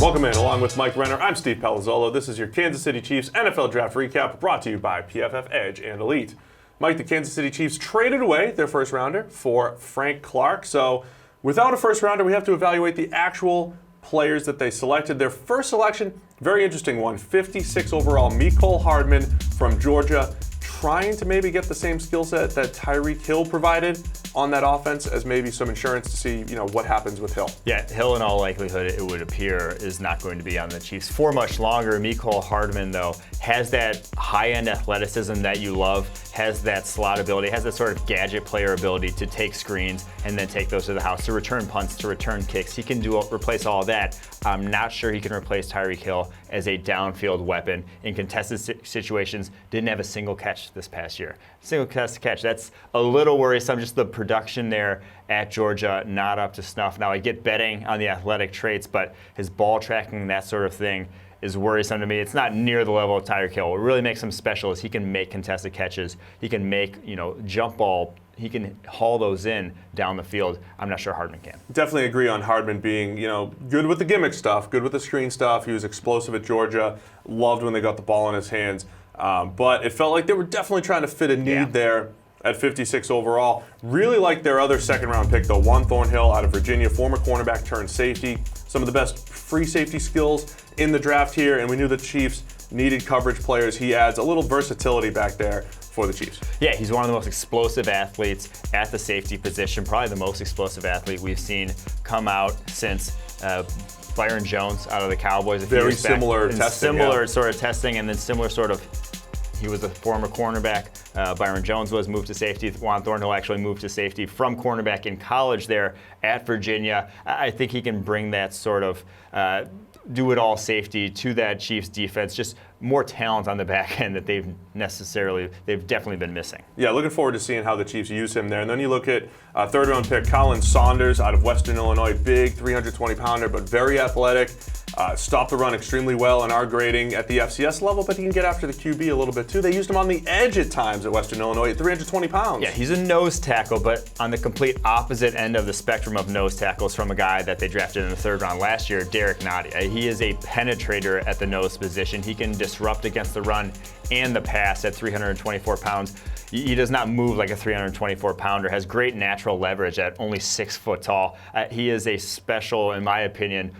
Welcome in, along with Mike Renner. I'm Steve Palazzolo. This is your Kansas City Chiefs NFL Draft Recap, brought to you by PFF Edge and Elite. Mike, the Kansas City Chiefs traded away their first rounder for Frank Clark. So without a first rounder, we have to evaluate the actual players that they selected. Their first selection, very interesting one, 56 overall, Hardman from Georgia, trying to maybe get the same skill set that Tyreek Hill provided on that offense as maybe some insurance to see, what happens with Hill. Yeah, Hill in all likelihood, it would appear, is not going to be on the Chiefs for much longer. Hardman, though, has that high-end athleticism that you love, has that slot ability, has that sort of gadget player ability to take screens and then take those to the house, to return punts, to return kicks. He can replace all that. I'm not sure he can replace Tyreek Hill as a downfield weapon in contested situations. Didn't have a single catch this past year. Single contested catch. That's a little worrisome. Just the production there at Georgia, not up to snuff. Now, I get betting on the athletic traits, but his ball tracking, that sort of thing, is worrisome to me. It's not near the level of Tyreek Hill. What really makes him special is he can make contested catches. He can make, jump ball. He can haul those in down the field. I'm not sure Hardman can. Definitely agree on Hardman being, good with the gimmick stuff, good with the screen stuff. He was explosive at Georgia. Loved when they got the ball in his hands. But it felt like they were definitely trying to fit a need there at 56 overall. Really like their other second-round pick, though, Juan Thornhill out of Virginia, former cornerback turned safety. Some of the best free safety skills in the draft here, and we knew the Chiefs needed coverage players. He adds a little versatility back there for the Chiefs. Yeah, he's one of the most explosive athletes at the safety position, probably the most explosive athlete we've seen come out since Byron Jones out of the Cowboys. Very similar testing. Similar sort of testing, and then similar sort of, he was a former cornerback. Byron Jones was moved to safety. Juan Thornhill actually moved to safety from cornerback in college there at Virginia. I think he can bring that sort of do-it-all safety to that Chiefs defense. Just more talent on the back end that they've definitely been missing. Yeah, looking forward to seeing how the Chiefs use him there. And then you look at third-round pick Colin Saunders out of Western Illinois, big 320-pounder, but very athletic. Stopped the run extremely well in our grading at the FCS level, but he can get after the QB a little bit too. They used him on the edge at times at Western Illinois at 320 pounds. Yeah, he's a nose tackle, but on the complete opposite end of the spectrum of nose tackles from a guy that they drafted in the third round last year, Derek Nadia. He is a penetrator at the nose position. He can disrupt against the run and the pass at 324 pounds. He does not move like a 324-pounder, has great natural leverage at only 6 foot tall. He is a special, in my opinion,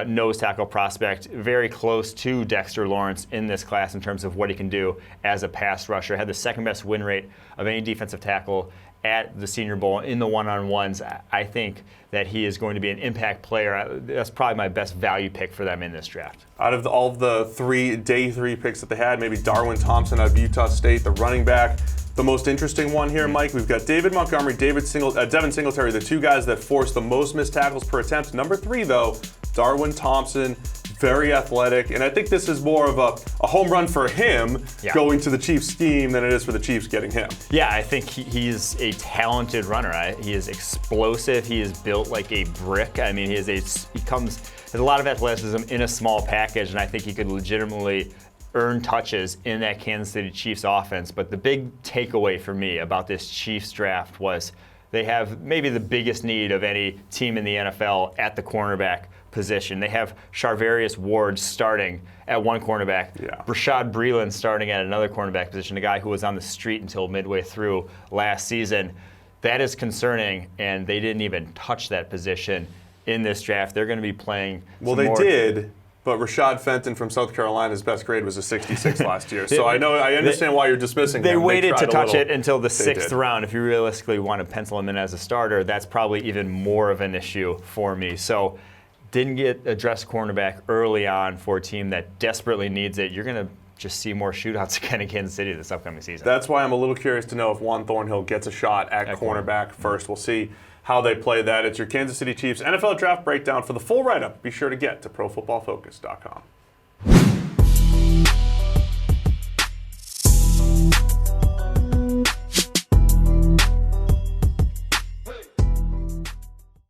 nose tackle prospect, very close to Dexter Lawrence in this class in terms of what he can do as a pass rusher. Had the second best win rate of any defensive tackle at the Senior Bowl in the one-on-ones. I think that he is going to be an impact player. That's probably my best value pick for them in this draft. Out of all of the day three picks that they had, maybe Darwin Thompson out of Utah State, the running back. The most interesting one here, Mike, we've got David Montgomery, Devin Singletary, the two guys that forced the most missed tackles per attempt. Number 3, though, Darwin Thompson, very athletic, and I think this is more of a home run for him going to the Chiefs scheme than it is for the Chiefs getting him. Yeah, I think he's a talented runner. He is explosive. He is built like a brick. I mean, has a lot of athleticism in a small package, and I think he could legitimately earn touches in that Kansas City Chiefs offense. But the big takeaway for me about this Chiefs draft was they have maybe the biggest need of any team in the NFL at the cornerback position. They have Charvarius Ward starting at one cornerback, Rashad Breeland starting at another cornerback position, a guy who was on the street until midway through last season. That is concerning, and they didn't even touch that position in this draft. They're going to be playing did. But Rashad Fenton from South Carolina's best grade was a 66 last year. So I understand why you're dismissing him. They waited to touch it until the 6th round. If you realistically want to pencil him in as a starter, that's probably even more of an issue for me. So didn't get addressed cornerback early on for a team that desperately needs it. You're going to just see more shootouts again in Kansas City this upcoming season. That's why I'm a little curious to know if Juan Thornhill gets a shot at cornerback first. We'll see how they play that. It's your Kansas City Chiefs NFL Draft Breakdown. For the full write-up, be sure to get to ProFootballFocus.com.